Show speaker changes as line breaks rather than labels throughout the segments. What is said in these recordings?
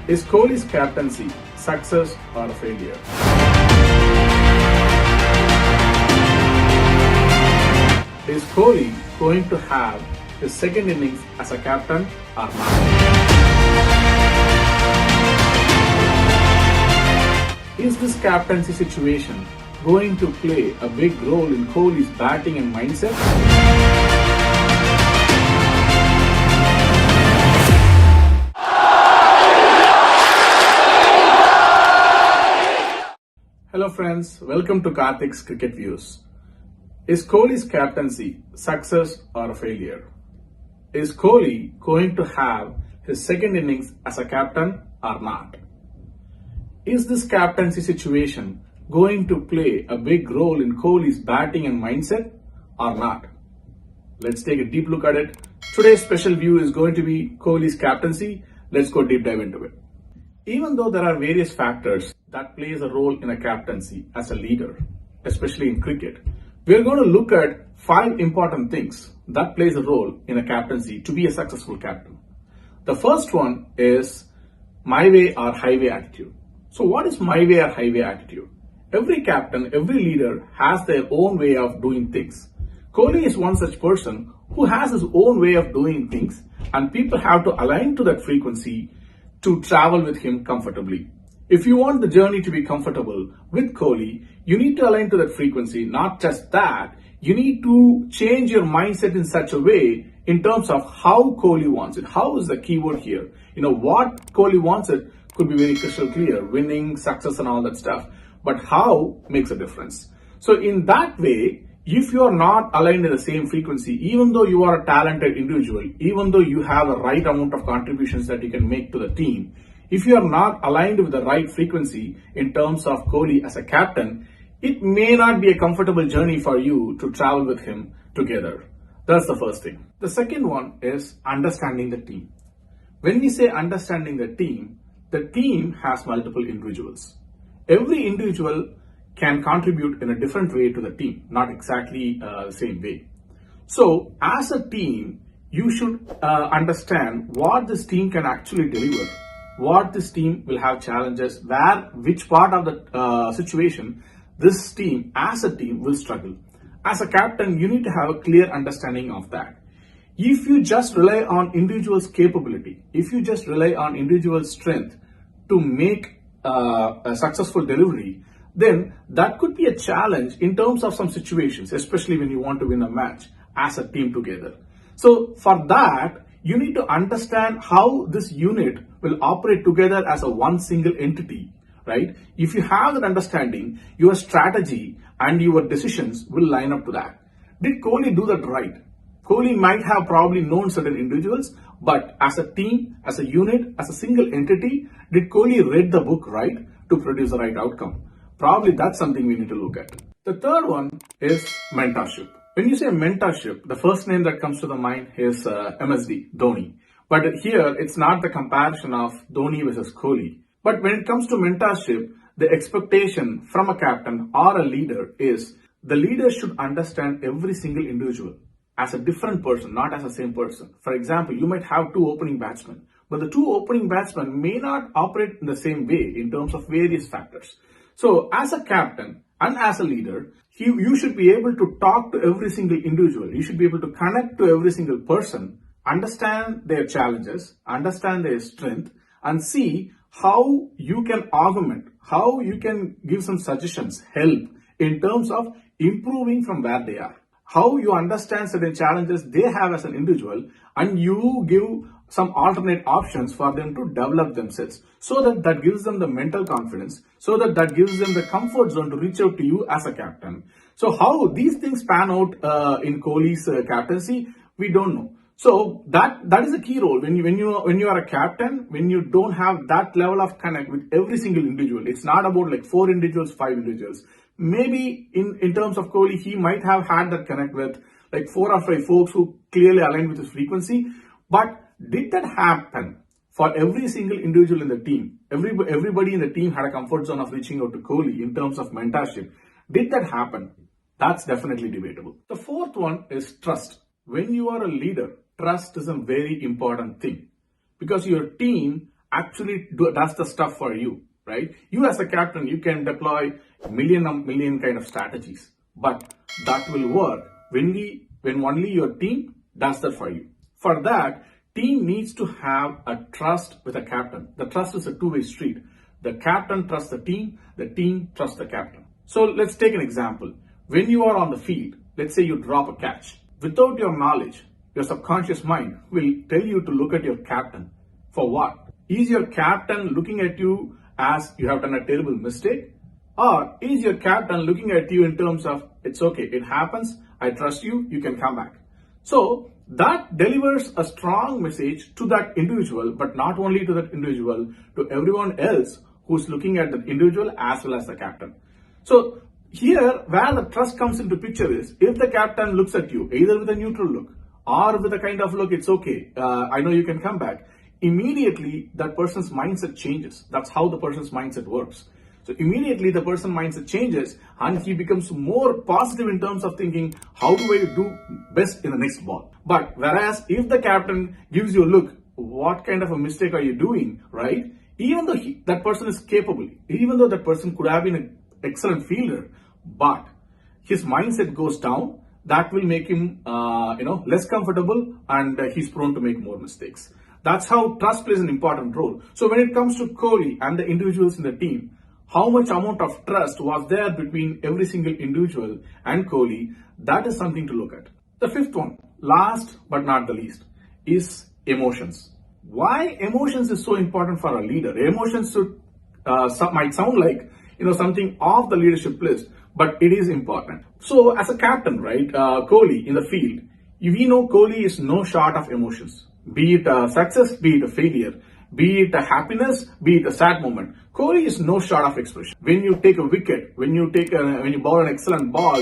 Is Kohli's captaincy success or a failure? Is Kohli going to have his second innings as a captain or not? Is this captaincy situation going to play a big role in Kohli's batting and mindset? Hello friends, welcome to Karthik's Cricket Views. Is Kohli's captaincy success or a failure? Is Kohli going to have his second innings as a captain or not? Is this captaincy situation going to play a big role in Kohli's batting and mindset or not? Let's take a deep look at it. Today's special view is going to be Kohli's captaincy. Let's go deep dive into it. Even though there are various factors that plays a role in a captaincy as a leader, especially in cricket, we're going to look at 5 important things that plays a role in a captaincy to be a successful captain. The first one is my way or highway attitude. So what is my way or highway attitude? Every captain, every leader has their own way of doing things. Kohli is one such person who has his own way of doing things, and people have to align to that frequency to travel with him comfortably. If you want the journey to be comfortable with Kohli, you need to align to that frequency. Not just that, you need to change your mindset in such a way in terms of how Kohli wants it. How is the keyword here? What Kohli wants it could be very crystal clear, winning, success and all that stuff. But how makes a difference. So in that way, if you are not aligned in the same frequency, even though you are a talented individual, even though you have the right amount of contributions that you can make to the team, if you are not aligned with the right frequency in terms of Kohli as a captain, it may not be a comfortable journey for you to travel with him together. That's the first thing. The second one is understanding the team. When we say understanding the team has multiple individuals. Every individual can contribute in a different way to the team, not exactly the same way. So as a team, you should understand what this team can actually deliver, what this team will have challenges, which part of the situation this team as a team will struggle. As a captain, you need to have a clear understanding of that. If you just rely on individual's capability, if you just rely on individual strength to make a successful delivery, then that could be a challenge in terms of some situations, especially when you want to win a match as a team together. So for that, you need to understand how this unit will operate together as a one single entity, right? If you have that understanding, your strategy and your decisions will line up to that. Did Kohli do that right? Kohli might have probably known certain individuals, but as a team, as a unit, as a single entity, did Kohli read the book right to produce the right outcome? Probably that's something we need to look at. The third one is mentorship. When you say mentorship, the first name that comes to the mind is MSD, Dhoni. But here, it's not the comparison of Dhoni versus Kohli. But when it comes to mentorship, the expectation from a captain or a leader is the leader should understand every single individual as a different person, not as the same person. For example, you might have 2 opening batsmen, but the 2 opening batsmen may not operate in the same way in terms of various factors. So as a captain and as a leader, you should be able to talk to every single individual. You should be able to connect to every single person, understand their challenges, understand their strength, and see how you can augment, how you can give some suggestions, help in terms of improving from where they are. How you understand certain challenges they have as an individual, and you give some alternate options for them to develop themselves, so that gives them the mental confidence, so that gives them the comfort zone to reach out to you as a captain. So how these things pan out in Kohli's captaincy, we don't know. So that is a key role when you are a captain, when you don't have that level of connect with every single individual. It's not about like 4 individuals, 5 individuals. Maybe in terms of Kohli, he might have had that connect with like 4 or 5 folks who clearly align with his frequency. But did that happen for every single individual in the team? Everybody in the team had a comfort zone of reaching out to Kohli in terms of mentorship. Did that happen? That's definitely debatable. The fourth one is trust. When you are a leader, trust is a very important thing, because your team does the stuff for you, right? You as a captain, you can deploy a million kind of strategies, but that will work when only your team does that for you. For that, team needs to have a trust with a captain. The trust is a two-way street. The captain trusts the team trusts the captain. So let's take an example. When you are on the field, let's say you drop a catch. Without your knowledge, your subconscious mind will tell you to look at your captain. For what? Is your captain looking at you as you have done a terrible mistake? Or is your captain looking at you in terms of, it's okay, it happens, I trust you, you can come back. So that delivers a strong message to that individual, but not only to that individual, to everyone else who's looking at that individual as well as the captain. So here, where the trust comes into picture is, if the captain looks at you, either with a neutral look or with a kind of look, it's okay, I know you can come back, immediately that person's mindset changes. That's how the person's mindset works. So immediately the person's mindset changes and he becomes more positive in terms of thinking, how do I do best in the next ball? But whereas if the captain gives you a look, what kind of a mistake are you doing, right? Even though that person is capable, even though that person could have been an excellent fielder, but his mindset goes down, that will make him, less comfortable, and he's prone to make more mistakes. That's how trust plays an important role. So when it comes to Kohli and the individuals in the team, how much amount of trust was there between every single individual and Kohli, that is something to look at. The fifth one, last but not the least, is emotions. Why emotions is so important for a leader? Emotions might sound like something off the leadership list, but it is important. So as a captain, right, Kohli in the field, we know Kohli is no short of emotions. Be it a success, be it a failure, be it a happiness, be it a sad moment. Kohli is no short of expression. When you take a wicket, when you bowl an excellent ball,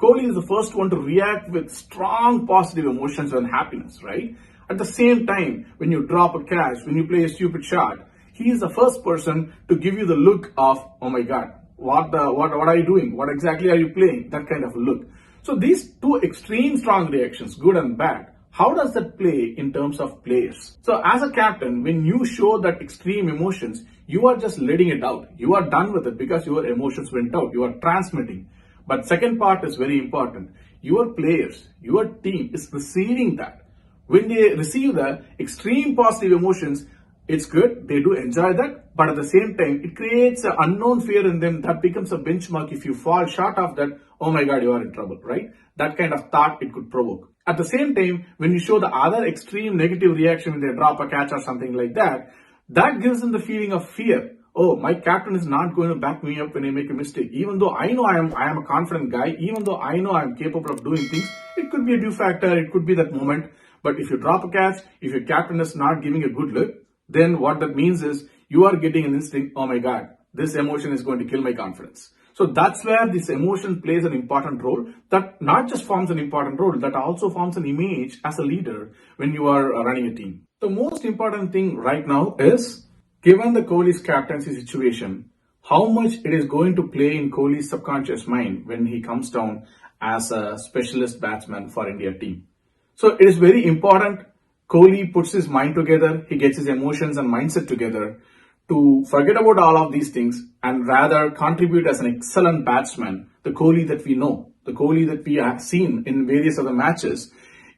Kohli is the first one to react with strong positive emotions and happiness, right? At the same time, when you drop a catch, when you play a stupid shot, he is the first person to give you the look of, oh my God, what are you doing? What exactly are you playing? That kind of a look. So these two extreme strong reactions, good and bad, how does that play in terms of players? So as a captain, when you show that extreme emotions, you are just letting it out. You are done with it because your emotions went out. You are transmitting. But second part is very important. Your players, your team is receiving that. When they receive the extreme positive emotions, it's good. They do enjoy that. But at the same time, it creates an unknown fear in them that becomes a benchmark. If you fall short of that, oh my God, you are in trouble, right? That kind of thought it could provoke. At the same time, when you show the other extreme negative reaction when they drop a catch or something like that, that gives them the feeling of fear. Oh, my captain is not going to back me up when I make a mistake. Even though I know I am a confident guy, even though I know I am capable of doing things, it could be a due factor, it could be that moment. But if you drop a catch, if your captain is not giving a good look, then what that means is you are getting an instinct, oh my God, this emotion is going to kill my confidence. So that's where this emotion plays an important role. That not just forms an important role, that also forms an image as a leader when you are running a team. The most important thing right now is, given the Kohli's captaincy situation, how much it is going to play in Kohli's subconscious mind when he comes down as a specialist batsman for India team. So it is very important Kohli puts his mind together, he gets his emotions and mindset together to forget about all of these things and rather contribute as an excellent batsman, the Kohli that we know, the Kohli that we have seen in various other matches,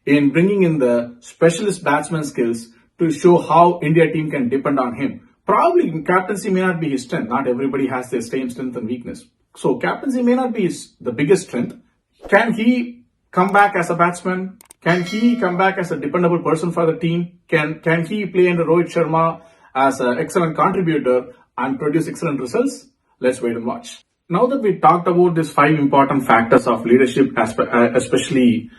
in bringing in the specialist batsman skills to show how India team can depend on him. Probably captaincy may not be his strength. Not everybody has their same strength and weakness. So captaincy may not be the biggest strength. Can he come back as a batsman? Can he come back as a dependable person for the team? Can he play under Rohit Sharma as an excellent contributor and produce excellent results? Let's wait and watch. Now that we talked about these 5 important factors of leadership, especially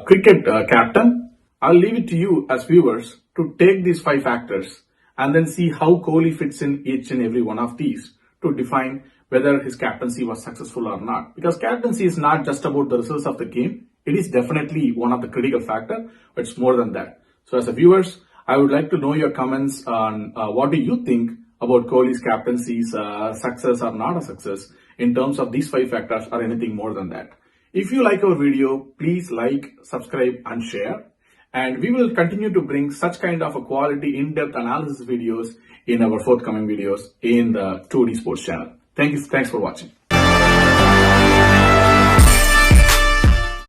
cricket captain, I'll leave it to you as viewers to take these 5 factors and then see how Kohli fits in each and every one of these to define whether his captaincy was successful or not. Because captaincy is not just about the results of the game. It is definitely one of the critical factors, but it's more than that. So as a viewers, I would like to know your comments on what do you think about Kohli's captaincy's success or not a success in terms of these 5 factors or anything more than that. If you like our video, please like, subscribe and share. And we will continue to bring such kind of a quality in-depth analysis videos in our forthcoming videos in the 2D Sports channel. Thanks for watching.